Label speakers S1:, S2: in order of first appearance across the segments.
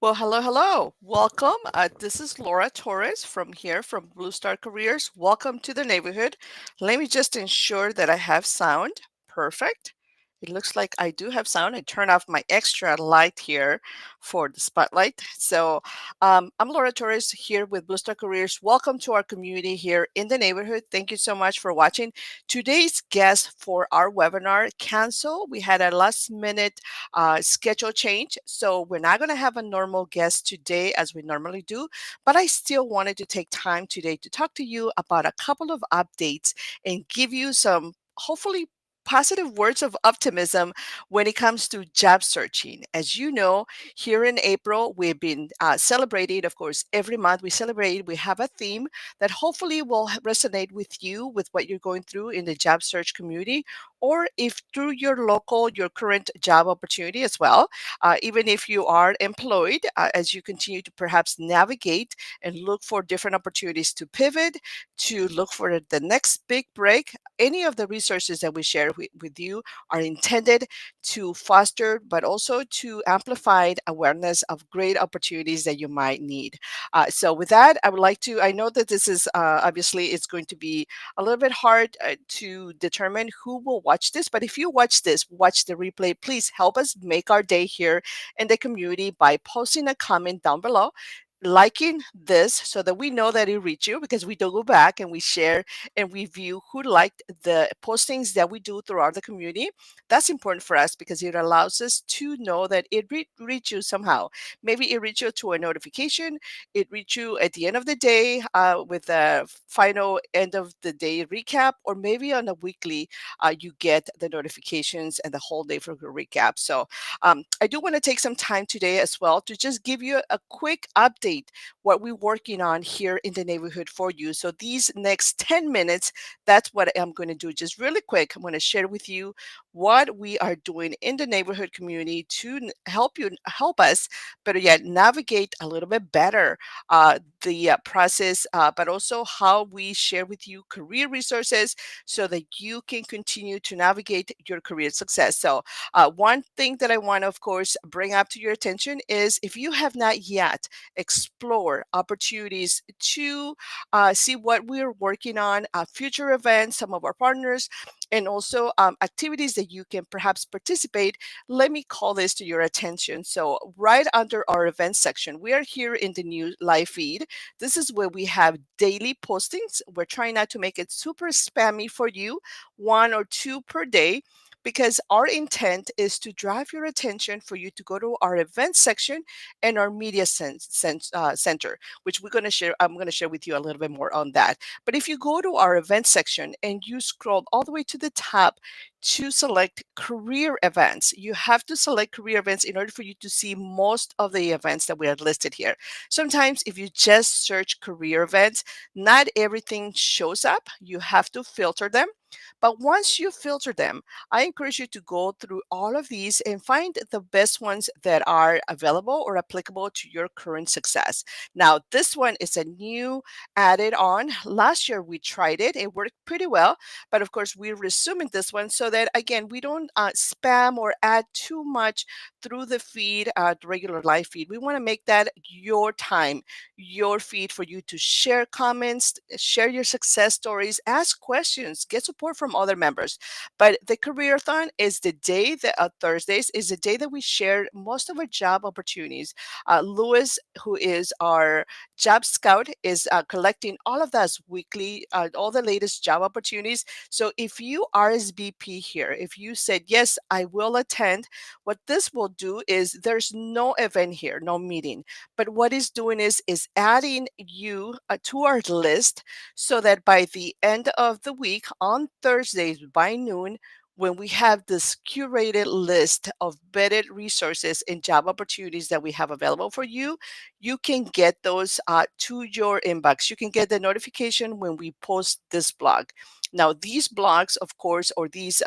S1: Well, hello, hello. Welcome. This is Laura Torres from here from Blue Star Careers. Welcome to the neighborhood. Let me just ensure that I have sound. Perfect. It looks like I do have sound. I turn off my extra light here for the spotlight. I'm Laura Torres here with Blue Star Careers. Welcome to our community here in the neighborhood. Thank you so much for watching. Today's guest for our webinar canceled. We had a last minute schedule change. So we're not going to have a normal guest today as we normally do, but I still wanted to take time today to talk to you about a couple of updates and give you some hopefully positive words of optimism when it comes to job searching. As you know, here in April, we've been celebrating, of course, every month we celebrate, we have a theme that hopefully will resonate with you with what you're going through in the job search community or if through your current job opportunity as well, even if you are employed, as you continue to perhaps navigate and look for different opportunities to pivot, to look for the next big break. Any of the resources that we share with you are intended to foster, but also to amplify awareness of great opportunities that you might need. So, with that, I would like to. I know that this is obviously it's going to be a little bit hard to determine who will watch this. But if you watch the replay, please help us make our day here in the community by posting a comment down below, liking this so that we know that it reached you because we do go back and we share and review who liked the postings that we do throughout the community. That's important for us because it allows us to know that it reached you somehow. Maybe it reached you to a notification, it reached you at the end of the day with a final end of the day recap, or maybe on a weekly, you get the notifications and the whole day for the recap. So I do want to take some time today as well to just give you a quick update what we're working on here in the neighborhood for you. So these next 10 minutes, that's what I'm going to do. Just really quick, I'm going to share with you what we are doing in the neighborhood community to help us, better yet, navigate a little bit better the process, but also how we share with you career resources so that you can continue to navigate your career success. One thing that I want to, of course, bring up to your attention is if you have not yet explored opportunities to see what we're working on, future events, some of our partners, and also activities that you can perhaps participate, let me call this to your attention. So, right under our events section, we are here in the new live feed. This is where we have daily postings. We're trying not to make it super spammy for you, one or two per day, because our intent is to drive your attention for you to go to our events section and our media center, which we're going to share. I'm going to share with you a little bit more on that. But if you go to our events section and you scroll all the way to the top to select career events, you have to select career events in order for you to see most of the events that we have listed here. Sometimes if you just search career events, not everything shows up. You have to filter them. But once you filter them, I encourage you to go through all of these and find the best ones that are available or applicable to your current success. Now, this one is a new added on. Last year we tried it, it worked pretty well. But of course, we're resuming this one so that, again, we don't spam or add too much through the feed, the regular live feed. We want to make that your time, your feed for you to share comments, share your success stories, ask questions, get support from other members. But the careerathon is the day that Thursdays is the day that we share most of our job opportunities. Lewis, who is our job scout, is collecting all of that weekly, all the latest job opportunities. So if you RSVP here, if you said yes, I will attend, what this will do is there's no event here, no meeting. But what it's doing is adding you to our list so that by the end of the week on Thursdays by noon, when we have this curated list of vetted resources and job opportunities that we have available for you, you can get those to your inbox. You can get the notification when we post this blog. Now, these blogs, of course, or these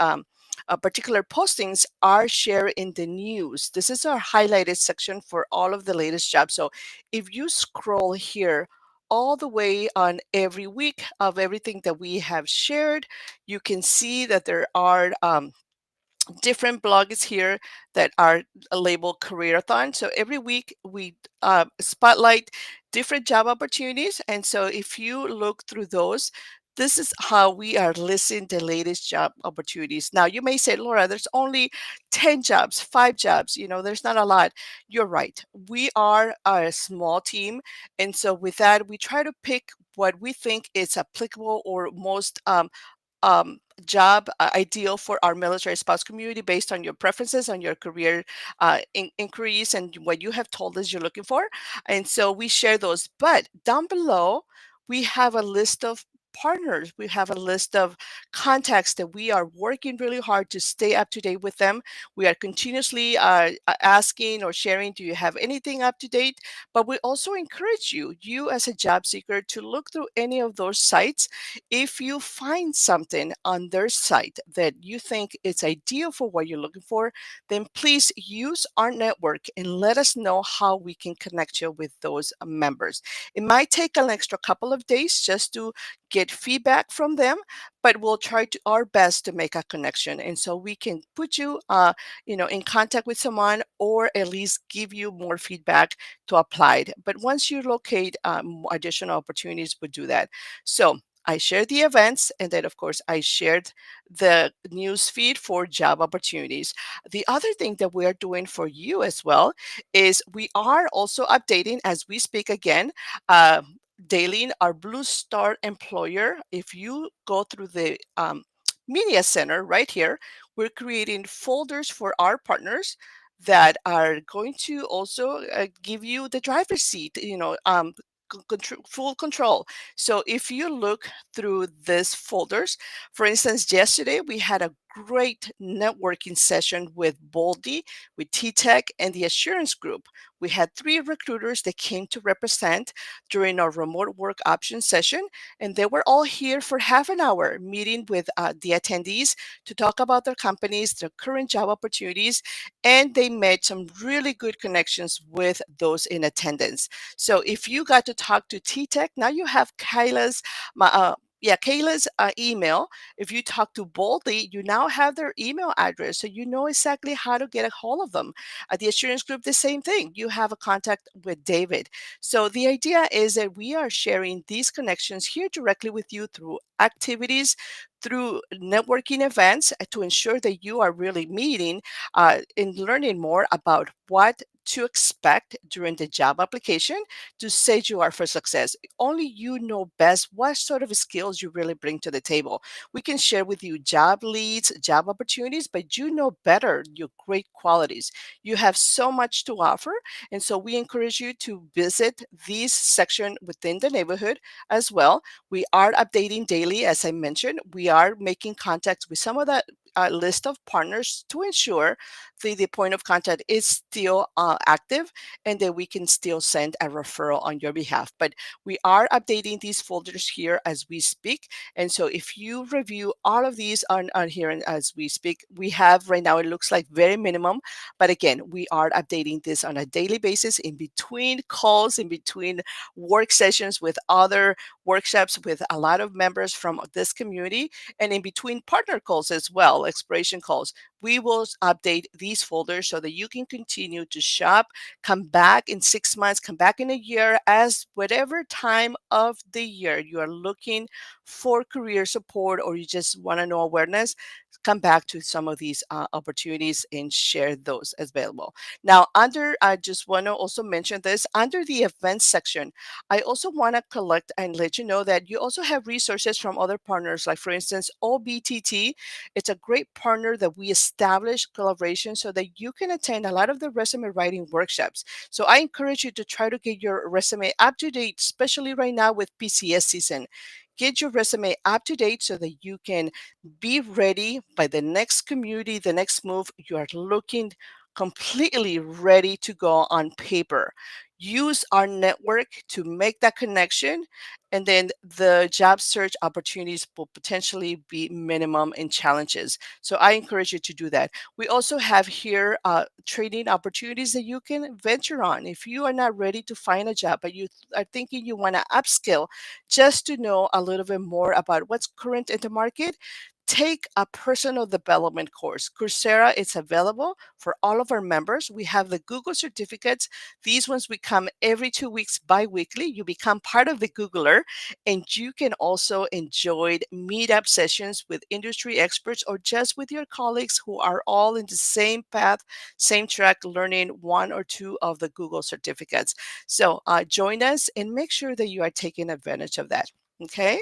S1: particular postings are shared in the news. This is our highlighted section for all of the latest jobs. So if you scroll here all the way on every week of everything that we have shared, you can see that there are different blogs here that are labeled careerathon. So every week we spotlight different job opportunities. And so if you look through those, this is how we are listing the latest job opportunities. Now you may say, Laura, there's only 10 jobs, 5 jobs, there's not a lot. You're right. We are a small team. And so with that, we try to pick what we think is applicable or most um, job ideal for our military spouse community based on your preferences, on your career inquiries, and what you have told us you're looking for. And so we share those. But down below, we have a list of partners. We have a list of contacts that we are working really hard to stay up to date with them. We are continuously asking or sharing, do you have anything up to date? But we also encourage you as a job seeker, to look through any of those sites. If you find something on their site that you think is ideal for what you're looking for, then please use our network and let us know how we can connect you with those members. It might take an extra couple of days just to get feedback from them, but we'll try to our best to make a connection. And so we can put you, in contact with someone, or at least give you more feedback to apply. But once you locate additional opportunities, we'll do that. So I shared the events, and then, of course, I shared the news feed for job opportunities. The other thing that we are doing for you as well is we are also updating as we speak again. Daily, our Blue Star employer. If you go through the media center right here, we're creating folders for our partners that are going to also give you the driver's seat, full control. So if you look through these folders, for instance, yesterday we had a great networking session with Boldy, with T-Tech, and the Assurance Group. We had 3 recruiters that came to represent during our remote work option session, and they were all here for half an hour meeting with the attendees to talk about their companies, their current job opportunities, and they made some really good connections with those in attendance. So if you got to talk to T-Tech, now you have Kayla's email. If you talk to Boldly, you now have their email address, so you know exactly how to get a hold of them. At the Assurance Group, the same thing. You have a contact with David. So the idea is that we are sharing these connections here directly with you through activities, through networking events, to ensure that you are really meeting and learning more about what to expect during the job application to set you up for success. Only you know best what sort of skills you really bring to the table. We can share with you job leads, job opportunities, but you know better your great qualities. You have so much to offer. And so we encourage you to visit this section within the neighborhood as well. We are updating daily, as I mentioned. We are making contacts with some of that list of partners to ensure the point of contact is still active, and that we can still send a referral on your behalf. But we are updating these folders here as we speak. And so if you review all of these on here and as we speak, we have right now, it looks like very minimum. But again, we are updating this on a daily basis, in between calls, in between work sessions with other workshops with a lot of members from this community, and in between partner calls as well, exploration calls. We will update these folders so that you can continue to shop, come back in 6 months, come back in a year, as whatever time of the year you are looking for career support, or you just want to know awareness, come back to some of these opportunities and share those as available. Now, I just want to also mention this, under the events section, I also want to collect and let you know that you also have resources from other partners, like for instance, OBTT. It's a great partner that we establish collaboration so that you can attend a lot of the resume writing workshops. So I encourage you to try to get your resume up to date, especially right now with PCS season. Get your resume up to date so that you can be ready by the next community, the next move. You are looking completely ready to go on paper. Use our network to make that connection, and then the job search opportunities will potentially be minimum in challenges. So I encourage you to do that. We also have here training opportunities that you can venture on. If you are not ready to find a job, but you are thinking you want to upskill just to know a little bit more about what's current in the market, take a personal development course. Coursera, it's available for all of our members. We have the Google certificates. These ones we come every 2 weeks bi-weekly. You become part of the Googler, and you can also enjoy meetup sessions with industry experts or just with your colleagues who are all in the same path, same track, learning one or two of the Google certificates. So join us and make sure that you are taking advantage of that. Okay,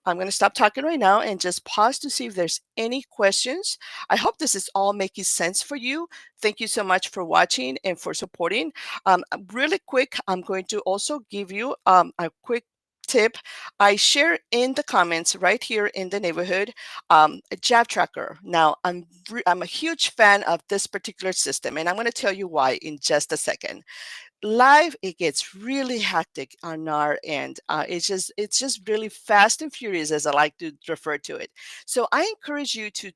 S1: I'm going to stop talking right now and just pause to see if there's any questions. I hope this is all making sense for you. Thank you so much for watching and for supporting. Really quick, I'm going to also give you a quick tip. I share in the comments right here in the neighborhood a job tracker. Now, I'm a huge fan of this particular system, and I'm going to tell you why in just a second. Life, it gets really hectic on our end. It's just really fast and furious, as I like to refer to it. So I encourage you to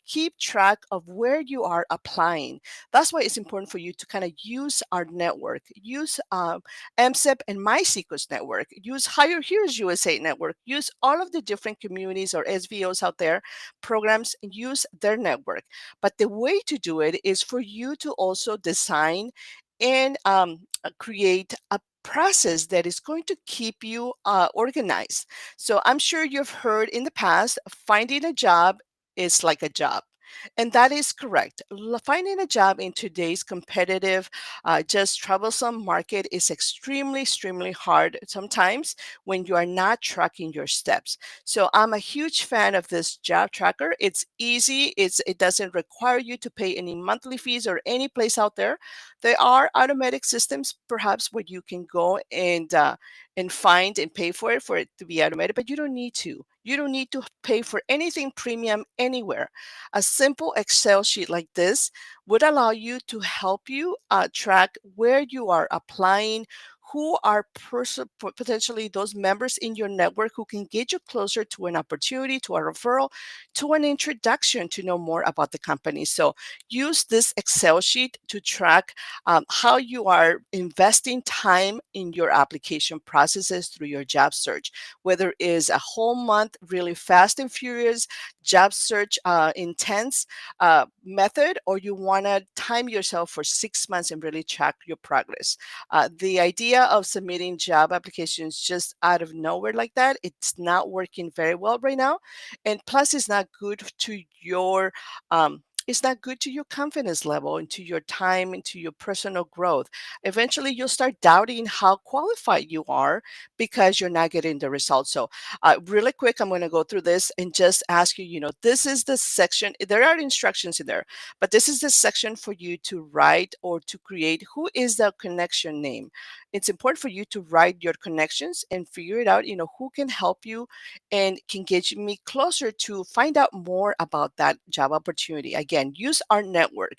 S1: keep track of where you are applying. That's why it's important for you to kind of use our network, use MSIP and MySequence network, use Hire Here's USA network, use all of the different communities or SVOs out there, programs, and use their network. But the way to do it is for you to also design and create a process that is going to keep you organized. So I'm sure you've heard in the past, finding a job is like a job. And that is correct. Finding a job in today's competitive, just troublesome market is extremely, extremely hard sometimes when you are not tracking your steps. So I'm a huge fan of this job tracker. It's easy. It doesn't require you to pay any monthly fees or any place out there. There are automatic systems, perhaps, where you can go and find and pay for it to be automated, but you don't need to. You don't need to pay for anything premium anywhere. A simple Excel sheet like this would allow you to help you track where you are applying, who are potentially those members in your network who can get you closer to an opportunity, to a referral, to an introduction to know more about the company. So use this Excel sheet to track how you are investing time in your application processes through your job search, whether it is a whole month, really fast and furious job search intense method, or you want to time yourself for 6 months and really track your progress. The idea of submitting job applications just out of nowhere like that, it's not working very well right now. And plus, it's not good to your it's not good to your confidence level and to your time and to your personal growth. Eventually, you'll start doubting how qualified you are because you're not getting the results. So, really quick, I'm going to go through this and just ask you, this is the section. There are instructions in there, but this is the section for you to write or to create who is the connection name. It's important for you to write your connections and figure it out, who can help you and can get me closer to find out more about that job opportunity. Again, use our network.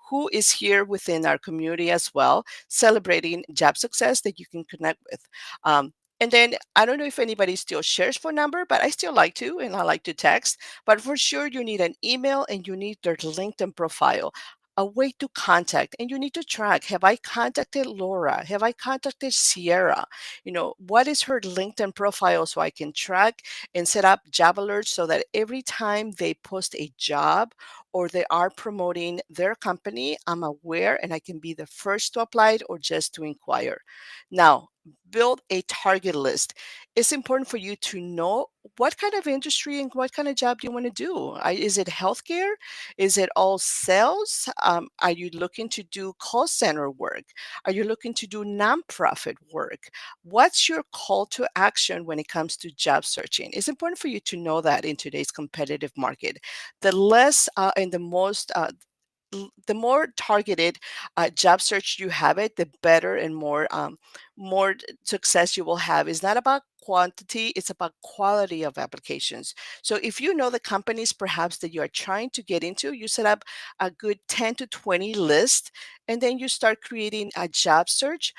S1: Who is here within our community as well, celebrating job success that you can connect with. And then I don't know if anybody still shares phone number, but I still like to, and I like to text. But for sure, you need an email and you need their LinkedIn profile, a way to contact, and you need to track. Have I contacted Laura? Have I contacted Sierra? What is her LinkedIn profile so I can track and set up job alerts so that every time they post a job or they are promoting their company, I'm aware and I can be the first to apply it or just to inquire. Now, build a target list. It's important for you to know what kind of industry and what kind of job do you want to do. Is it healthcare? Is it all sales? Are you looking to do call center work? Are you looking to do nonprofit work? What's your call to action when it comes to job searching? It's important for you to know that in today's competitive market. The less and the most the more targeted job search you have it, the better and more success you will have. It's not about quantity, it's about quality of applications. So if you know the companies perhaps that you are trying to get into, you set up a good 10 to 20 list, and then you start creating a job search,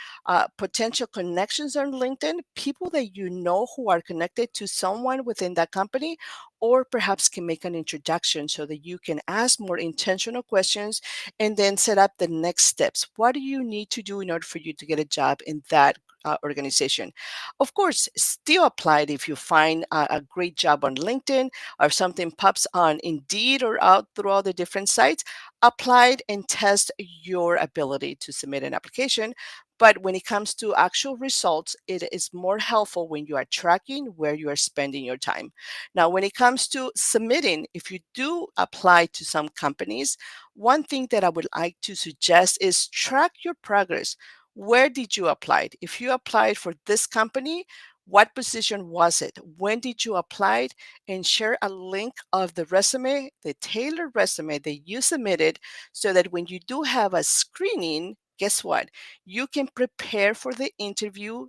S1: potential connections on LinkedIn, people that you know who are connected to someone within that company, or perhaps can make an introduction so that you can ask more intentional questions and then set up the next steps. What do you need to do in order for you to get a job in that organization. Of course, still apply it if you find a great job on LinkedIn or something pops on Indeed or out through all the different sites. Apply it and test your ability to submit an application. But when it comes to actual results, it is more helpful when you are tracking where you are spending your time. Now, when it comes to submitting, if you do apply to some companies, one thing that I would like to suggest is track your progress. Where did you apply? If you applied for this company, what position was it? When did you apply? And share a link of the resume, the tailored resume that you submitted, so that when you do have a screening, guess what? You can prepare for the interview,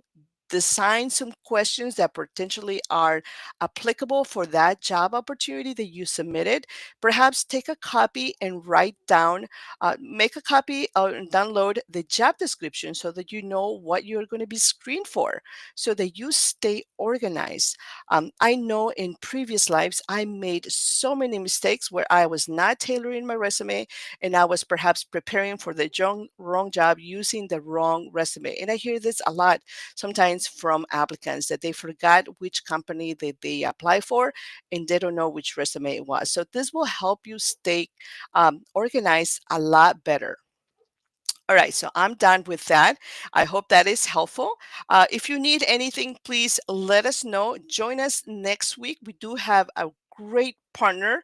S1: design some questions that potentially are applicable for that job opportunity that you submitted. Perhaps take a copy and write down, make a copy and download the job description so that you know what you're going to be screened for, so that you stay organized. I know in previous lives, I made so many mistakes where I was not tailoring my resume and I was perhaps preparing for the wrong job using the wrong resume. And I hear this a lot sometimes from applicants that they forgot which company that they apply for and they don't know which resume it was. So this will help you stay organized a lot better. All right, so I'm done with that. I hope that is helpful. If you need anything, please let us know. Join us next week. We do have a great partner.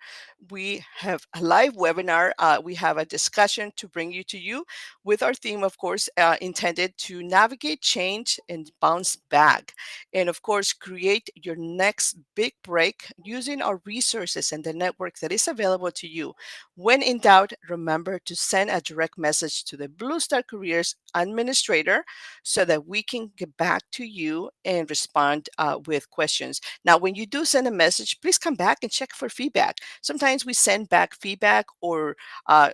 S1: We have a live webinar. We have a discussion to bring you to you with our theme, of course, intended to navigate change and bounce back. And of course, create your next big break using our resources and the network that is available to you. When in doubt, remember to send a direct message to the Blue Star Careers administrator so that we can get back to you and respond with questions. Now, when you do send a message, please come back and check for feedback. Sometimes we send back feedback or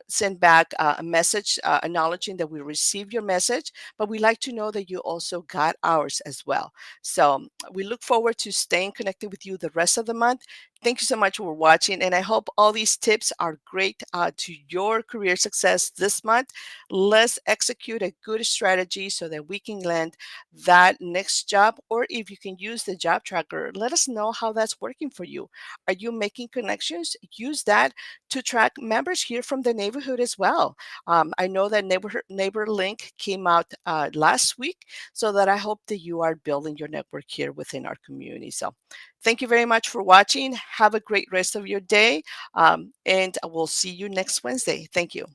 S1: send back a message acknowledging that we received your message, but we like to know that you also got ours as well. So we look forward to staying connected with you the rest of the month. Thank you so much for watching, and I hope all these tips are great to your career success this month. Let's execute a good strategy so that we can land that next job, or if you can use the job tracker, let us know how that's working for you. Are you making connections? Use that to track members here from the neighborhood as well. I know that Neighbor Link came out last week, so that I hope that you are building your network here within our community. So thank you very much for watching. Have a great rest of your day, and we'll see you next Wednesday. Thank you.